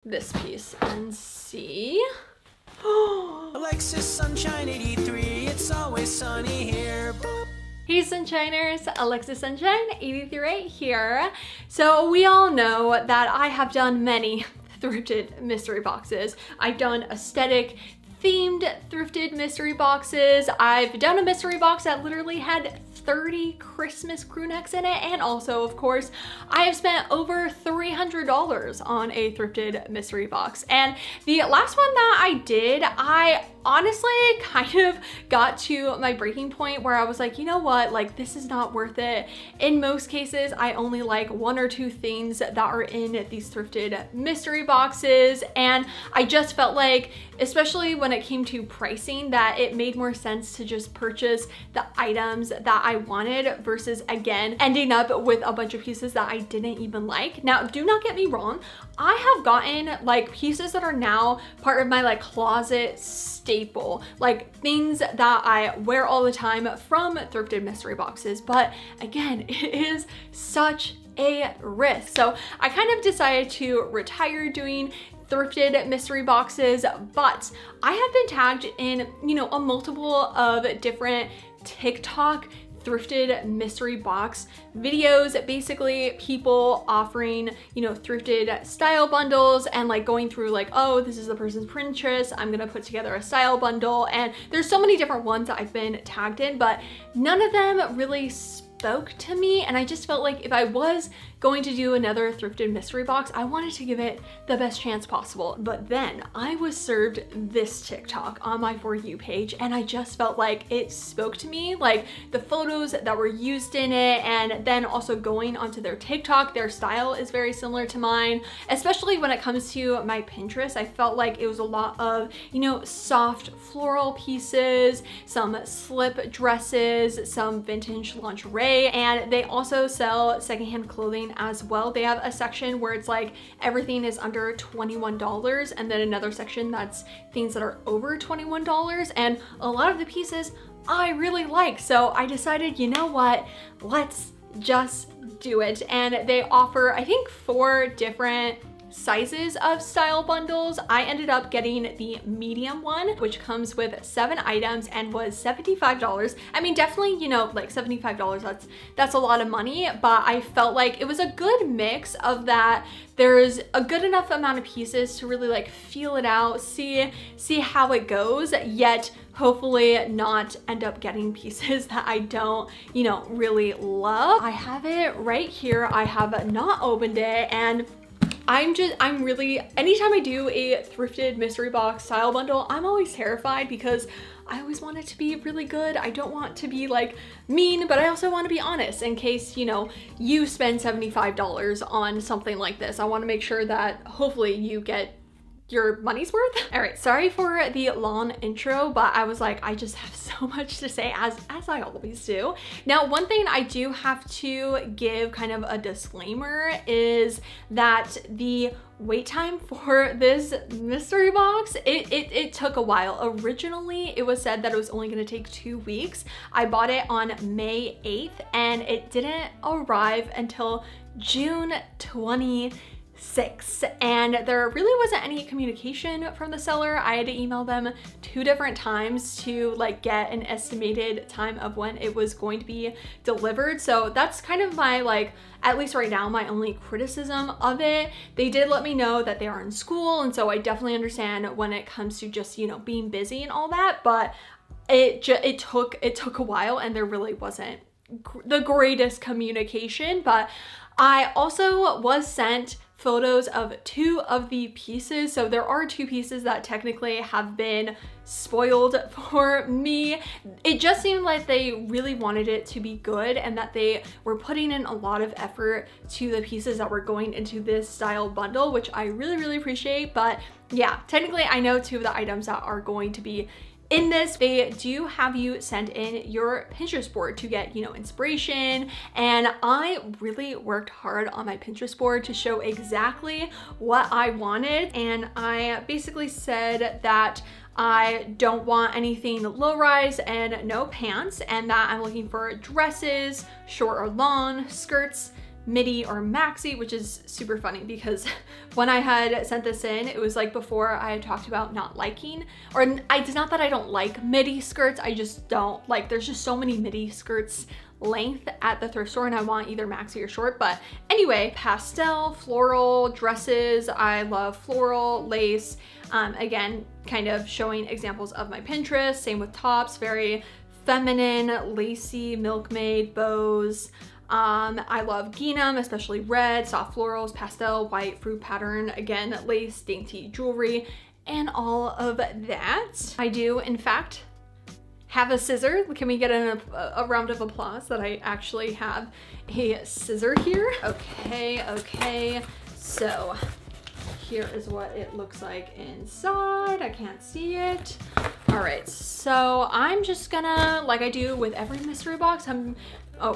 this piece and see. Alexis Sunshine 83, it's always sunny here. Boop. Hey Sunshiners, Alexis Sunshine 83 here. So we all know that I have done many thrifted mystery boxes. I've done aesthetic themed thrifted mystery boxes. I've done a mystery box that literally had 30 Christmas crew necks in it, and also of course I have spent over $300 on a thrifted mystery box. And the last one that I did, I honestly kind of got to my breaking point where I was like, you know what, like this is not worth it. In most cases I only like one or two things that are in these thrifted mystery boxes, and I just felt like, especially when it came to pricing, that it made more sense to just purchase the items that I wanted versus again ending up with a bunch of pieces that I didn't even like. Now do not get me wrong, I have gotten like pieces that are now part of my like closet staple, like things that I wear all the time from thrifted mystery boxes, but again, it is such a risk. So I kind of decided to retire doing thrifted mystery boxes, but I have been tagged in, you know, a multiple of different TikTok thrifted mystery box videos, basically people offering, you know, thrifted style bundles and like going through like, oh, this is the person's Pinterest, I'm gonna put together a style bundle. And there's so many different ones that I've been tagged in, but none of them really spoke to me. And I just felt like if I was going to do another thrifted mystery box, I wanted to give it the best chance possible. But then I was served this TikTok on my For You page, and I just felt like it spoke to me, like the photos that were used in it, and then also going onto their TikTok, their style is very similar to mine, especially when it comes to my Pinterest. I felt like it was a lot of, you know, soft floral pieces, some slip dresses, some vintage lingerie, and they also sell secondhand clothing as well. They have a section where it's like everything is under $21, and then another section that's things that are over $21, and a lot of the pieces I really like. So I decided, you know what, let's just do it. And they offer, I think, 4 different sizes of style bundles. I ended up getting the medium one, which comes with 7 items and was $75. I mean, definitely, you know, like $75, that's a lot of money, but I felt like it was a good mix of that. There's a good enough amount of pieces to really like feel it out, see how it goes, yet hopefully not end up getting pieces that I don't, you know, really love. I have it right here. I have not opened it, and I'm really, anytime I do a thrifted mystery box style bundle, I'm always terrified because I always want it to be really good. I don't want to be like mean, but I also want to be honest in case, you know, you spend $75 on something like this. I want to make sure that hopefully you get your money's worth. All right, sorry for the long intro, but I was like, I just have so much to say, as I always do. Now, one thing I do have to give kind of a disclaimer is that the wait time for this mystery box, it took a while. Originally, it was said that it was only gonna take 2 weeks. I bought it on May 8th, and it didn't arrive until June 26th, and there really wasn't any communication from the seller. I had to email them 2 different times to like get an estimated time of when it was going to be delivered. So that's kind of my, like, at least right now, my only criticism of it. They did let me know that they are in school, and so I definitely understand when it comes to just, you know, being busy and all that, but it took a while, and there really wasn't the greatest communication. But I also was sent photos of 2 of the pieces. So there are 2 pieces that technically have been spoiled for me. It just seemed like they really wanted it to be good, and that they were putting in a lot of effort to the pieces that were going into this style bundle, which I really, really appreciate. But yeah, technically I know 2 of the items that are going to be in this. They do have you send in your Pinterest board to get, you know, inspiration, and I really worked hard on my Pinterest board to show exactly what I wanted. And I basically said that I don't want anything low rise and no pants, and that I'm looking for dresses, short or long, skirts, midi or maxi, which is super funny because when I had sent this in, it was like before I had talked about not liking, or it's not that I don't like midi skirts, I just don't like, there's just so many midi skirts length at the thrift store and I want either maxi or short. But anyway, pastel, floral dresses. I love floral, lace. Again, kind of showing examples of my Pinterest. Same with tops, very feminine, lacy, milkmaid, bows. I love gingham, especially red, soft florals, pastel, white, fruit pattern, again, lace, dainty jewelry, and all of that. I do, in fact, have a scissor. Can we get a round of applause that I actually have a scissor here? Okay. So here is what it looks like inside. I can't see it. All right, so I'm just gonna, like I do with every mystery box,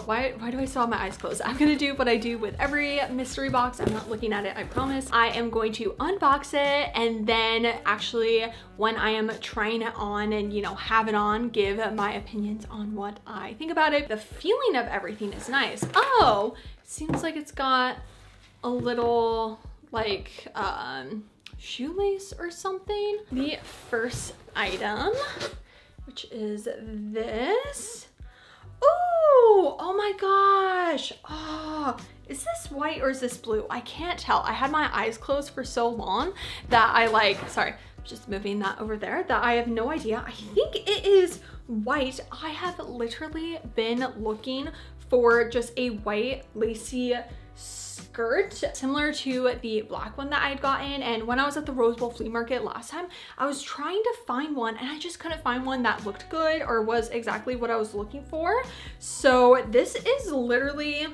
why do I still have my eyes closed? I'm gonna do what I do with every mystery box. I'm not looking at it, I promise. I am going to unbox it, and then actually when I am trying it on and, you know, have it on, give my opinions on what I think about it. The feeling of everything is nice. Oh, seems like it's got a little like shoelace or something. The first item, which is this. Ooh, oh my gosh. Oh, is this white or is this blue? I can't tell. I had my eyes closed for so long that I sorry, just moving that over there, that I have no idea. I think it is white. I have literally been looking for just a white lacy skirt similar to the black one that I had gotten, and when I was at the Rose Bowl flea market last time, I was trying to find one and I just couldn't find one that looked good or was exactly what I was looking for. So this is literally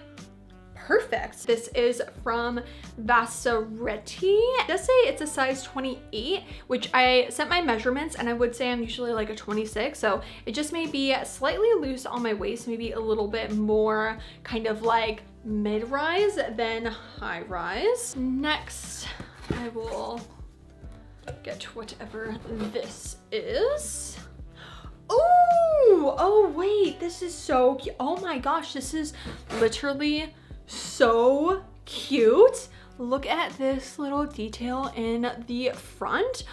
perfect. This is from Vassaretti. It does say it's a size 28, which I sent my measurements and I would say I'm usually like a 26. So it just may be slightly loose on my waist, maybe a little bit more kind of like mid-rise than high-rise. Next, I will get whatever this is. Oh wait, this is so cute. Oh my gosh, this is literally so cute. Look at this little detail in the front.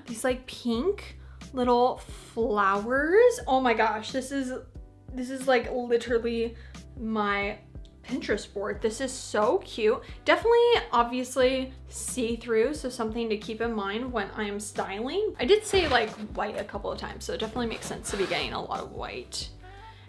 These like pink little flowers. Oh my gosh, this is like literally my Pinterest board. This is so cute. Definitely, obviously see-through, so something to keep in mind when I'm styling. I did say like white a couple of times, so it definitely makes sense to be getting a lot of white.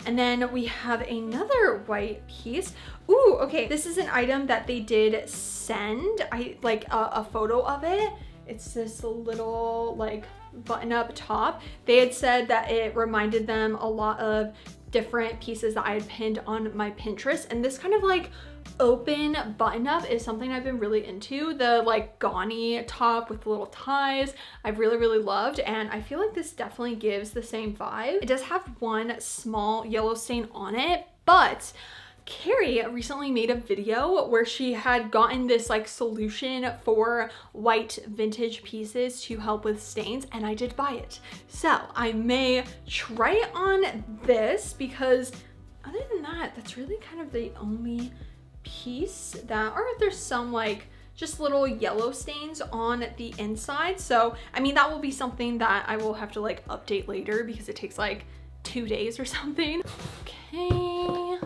And then we have another white piece. Ooh, okay, this is an item that they did send. I like a photo of it. It's this little like button-up top. They had said that it reminded them a lot of different pieces that I had pinned on my Pinterest, and this kind of like open button-up is something I've been really into. The like gauny top with little ties I've really loved, and I feel like this definitely gives the same vibe. It does have one small yellow stain on it, but Carrie recently made a video where she had gotten this like solution for white vintage pieces to help with stains, and I did buy it. So I may try it on this, because other than that, that's really kind of the only piece that, or there's some like just little yellow stains on the inside. So I mean, that will be something that I will have to like update later because it takes like 2 days or something. Okay.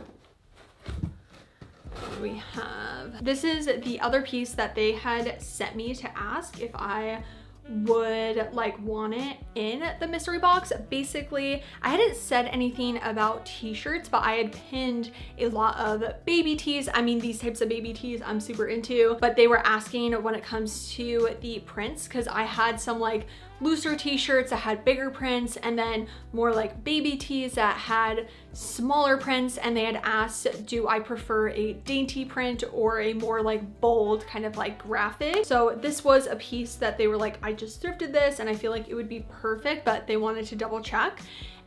We have, this is the other piece that they had sent me to ask if I would like want it in the mystery box. Basically, I hadn't said anything about t-shirts, but I had pinned a lot of baby tees. I mean, these types of baby tees I'm super into, but they were asking when it comes to the prints, because I had some like looser t-shirts that had bigger prints, and then more like baby tees that had smaller prints, and they had asked, do I prefer a dainty print or a more like bold kind of like graphic? So this was a piece that they were like, I just thrifted this and I feel like it would be perfect, but they wanted to double check.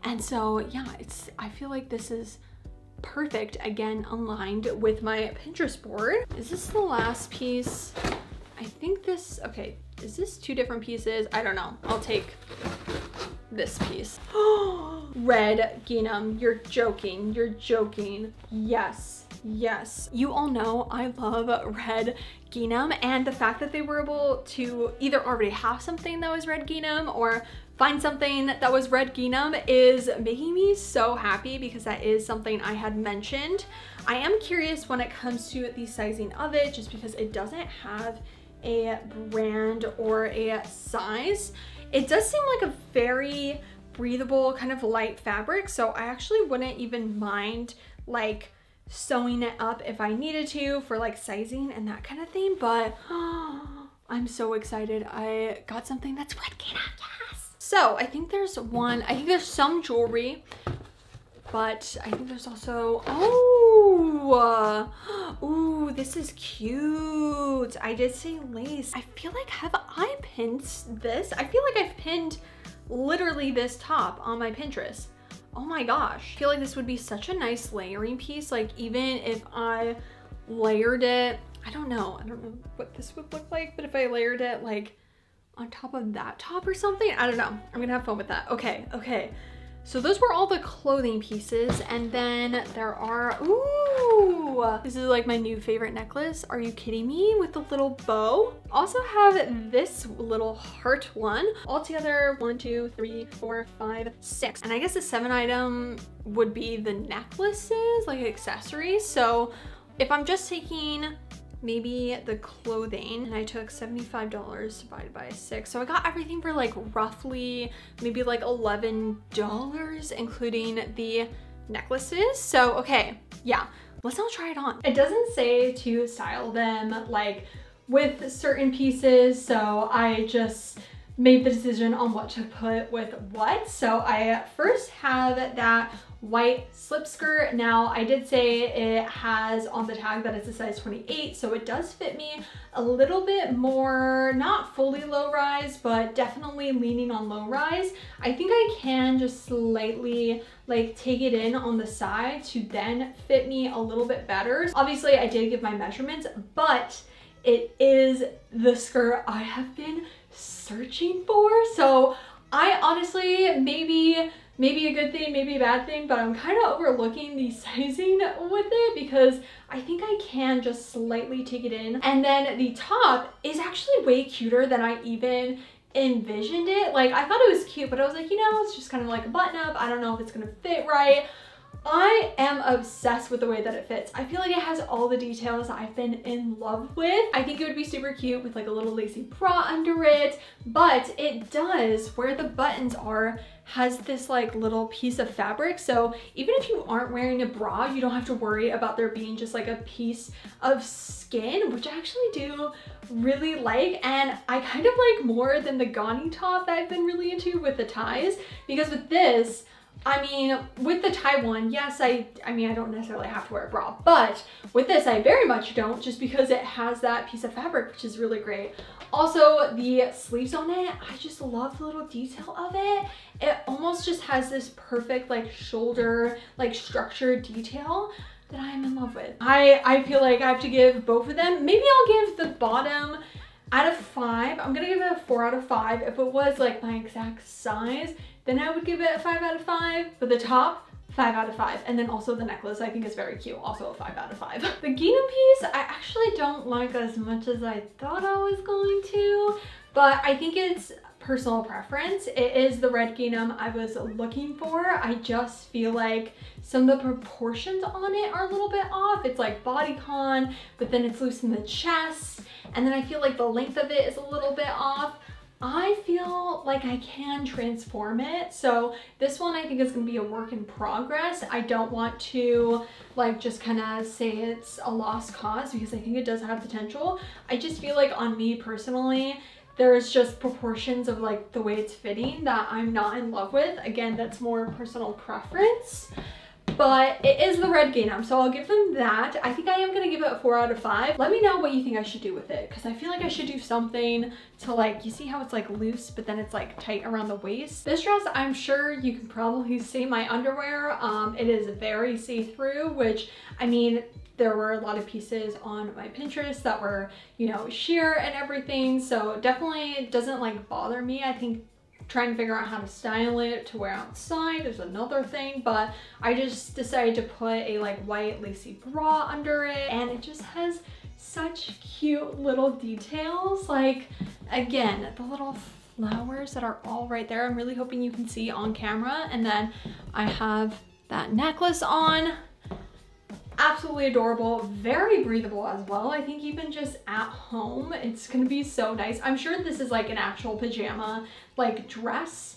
And so yeah, I feel like this is perfect, again aligned with my Pinterest board. Is this the last piece? I think this, okay, is this 2 different pieces? I don't know. I'll take this piece. Red gingham, you're joking, you're joking. Yes, Yes, you all know I love red gingham, and the fact that they were able to either already have something that was red gingham or find something that was red gingham is making me so happy, because that is something I had mentioned. I am curious when it comes to the sizing of it, just because it doesn't have a brand or a size. It does seem like a very breathable kind of light fabric, so I actually wouldn't even mind like sewing it up if I needed to for like sizing and that kind of thing. But I'm so excited I got something that's red gingham. Yes. So I think there's some jewelry, but I think there's also, ooh, this is cute. I did say lace. I feel like, have I pinned this? I feel like I've pinned literally this top on my Pinterest. Oh my gosh. I feel like this would be such a nice layering piece. Like, even if I layered it, I don't know what this would look like, but if I layered it like on top of that top or something, I don't know. I'm gonna have fun with that. Okay. So those were all the clothing pieces, and then there are, ooh, this is like my new favorite necklace. Are you kidding me? With the little bow. Also have this little heart one. Altogether 1, 2, 3, 4, 5, 6. And I guess the 7th item would be the necklaces, like accessories. So if I'm just taking maybe the clothing, and I took $75 divided by 6, so I got everything for like roughly maybe like $11, including the necklaces. So okay, yeah, let's all try it on. It doesn't say to style them like with certain pieces, so I just made the decision on what to put with what. So I first have that white slip skirt. Now I did say it has on the tag that it's a size 28, so it does fit me a little bit more, not fully low rise, but definitely leaning on low rise. I think I can just slightly like take it in on the side to then fit me a little bit better. Obviously I did give my measurements, but it is the skirt I have been searching for. So I honestly, maybe a good thing, maybe a bad thing, but I'm kind of overlooking the sizing with it, because I think I can just slightly take it in. And then the top is actually way cuter than I even envisioned it. Like, I thought it was cute, but I was like, you know, it's just kind of like a button up. I don't know if it's gonna fit right. I am obsessed with the way that it fits. I feel like it has all the details I've been in love with. I think it would be super cute with like a little lacy bra under it, but it does, where the buttons are, has this like little piece of fabric. So even if you aren't wearing a bra, you don't have to worry about there being just like a piece of skin, which I actually do really like. And I kind of like more than the Gani top that I've been really into with the ties, because with this, I mean, with the tie one, yes, I mean, I don't necessarily have to wear a bra, but with this, I very much don't, just because it has that piece of fabric, which is really great. Also, the sleeves on it, I just love the little detail of it. It almost just has this perfect like shoulder, like structured detail that I am in love with. I feel like I have to give both of them. Maybe I'll give the bottom out of 5. I'm gonna give it a 4 out of 5. If it was like my exact size, then I would give it a 5 out of 5. But the top, 5 out of 5. And then also the necklace, I think is very cute, also a 5 out of 5. The gingham piece, I actually don't like as much as I thought I was going to, but I think it's personal preference. It is the red gingham I was looking for. I just feel like some of the proportions on it are a little bit off. It's like bodycon, but then it's loose in the chest. And then I feel like the length of it is a little bit off. I feel like I can transform it. So this one I think is gonna be a work in progress. I don't want to like just kind of say it's a lost cause, because I think it does have potential. I just feel like on me personally, there's just proportions of like the way it's fitting that I'm not in love with. Again, that's more personal preference. But it is the red gingham, so I'll give them that. I think I am gonna give it a 4 out of 5. Let me know what you think I should do with it, because I feel like I should do something to like, you see how it's like loose, but then it's like tight around the waist. This dress, I'm sure you can probably see my underwear. It is very see-through, which, I mean, there were a lot of pieces on my Pinterest that were, you know, sheer and everything, so definitely doesn't like bother me. I think trying to figure out how to style it to wear outside is another thing, but I just decided to put a like white lacy bra under it, and it just has such cute little details. Like, again, the little flowers that are all right there. I'm really hoping you can see on camera. And then I have that necklace on. Absolutely adorable, very breathable as well. I think even just at home, it's gonna be so nice. I'm sure this is like an actual pajama, like dress.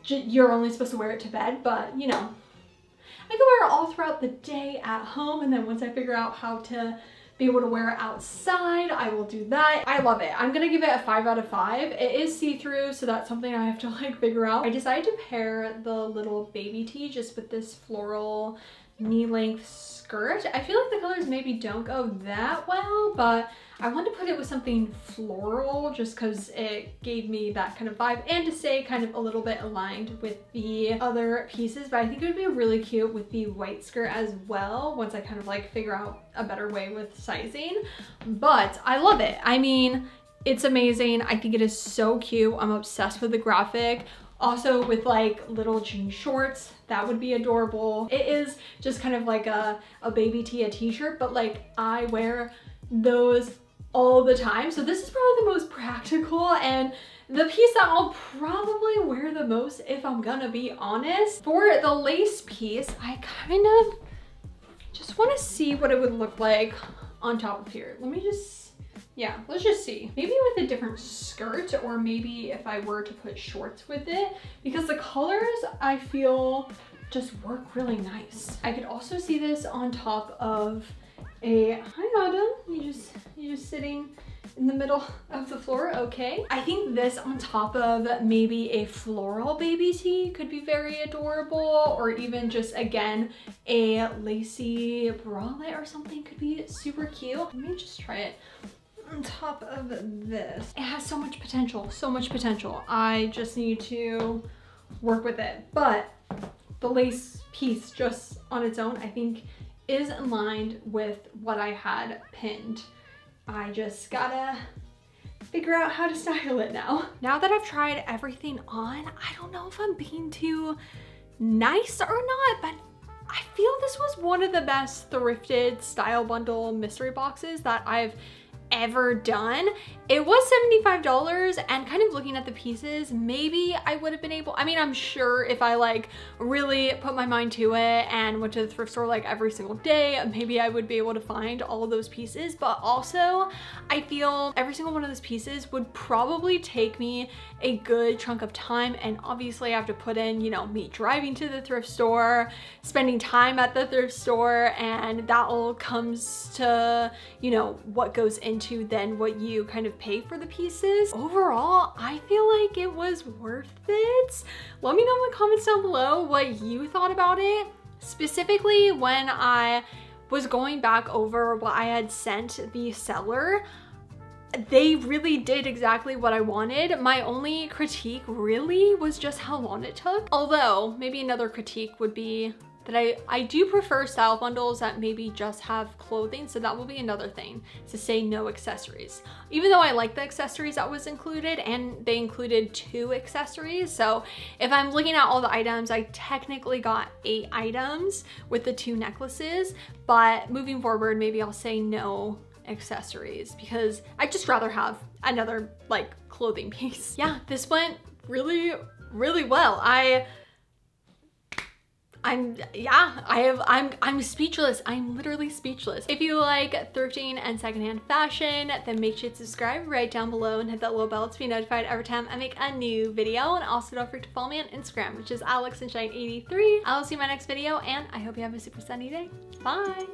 You're only supposed to wear it to bed, but you know, I can wear it all throughout the day at home, and then once I figure out how to be able to wear it outside, I will do that. I love it. I'm gonna give it a 5 out of 5. It is see-through, so that's something I have to like figure out. I decided to pair the little baby tee just with this floral knee-length skirt. I feel like the colors maybe don't go that well, but I wanted to put it with something floral just because it gave me that kind of vibe, and to stay kind of a little bit aligned with the other pieces. But I think it would be really cute with the white skirt as well once I kind of like figure out a better way with sizing. But I love it. I mean, it's amazing. I think it is so cute. I'm obsessed with the graphic. Also with like little jean shorts, that would be adorable. It is just kind of like a baby tee, a t-shirt, but like I wear those all the time. So this is probably the most practical and the piece that I'll probably wear the most, if I'm gonna be honest. For the lace piece, I kind of just want to see what it would look like on top of here. Let me just, yeah, let's just see. Maybe with a different skirt, or maybe if I were to put shorts with it, because the colors I feel just work really nice. I could also see this on top of a, hi Autumn, you just sitting in the middle of the floor, okay. I think this on top of maybe a floral baby tee could be very adorable, or even just, again, a lacy bralette or something could be super cute. Let me just try it on top of this. It has so much potential, so much potential. I just need to work with it. But the lace piece just on its own, I think is aligned with what I had pinned. I just gotta figure out how to style it now. Now that I've tried everything on, I don't know if I'm being too nice or not, but I feel this was one of the best thrifted style bundle mystery boxes that I've ever done. It was $75, and kind of looking at the pieces, maybe I would have been able, I mean, I'm sure if I like really put my mind to it and went to the thrift store like every single day, maybe I would be able to find all of those pieces. But also I feel every single one of those pieces would probably take me a good chunk of time, and obviously I have to put in, you know, me driving to the thrift store, spending time at the thrift store, and that all comes to, you know, what goes into then what you kind of pay for the pieces. Overall, I feel like it was worth it. Let me know in the comments down below what you thought about it. Specifically, when I was going back over what I had sent the seller, they really did exactly what I wanted. My only critique really was just how long it took. Although maybe another critique would be that I do prefer style bundles that maybe just have clothing, so that will be another thing, to say no accessories. Even though I like the accessories that was included, and they included 2 accessories, so if I'm looking at all the items, I technically got 8 items with the 2 necklaces, but moving forward, maybe I'll say no accessories because I'd just rather have another like clothing piece. Yeah, this went really, really well. I'm speechless. I'm literally speechless. If you like thrifting and secondhand fashion, then make sure to subscribe right down below and hit that little bell to be notified every time I make a new video. And also don't forget to follow me on Instagram, which is AlexSunshine83. I will see you in my next video, and I hope you have a super sunny day. Bye.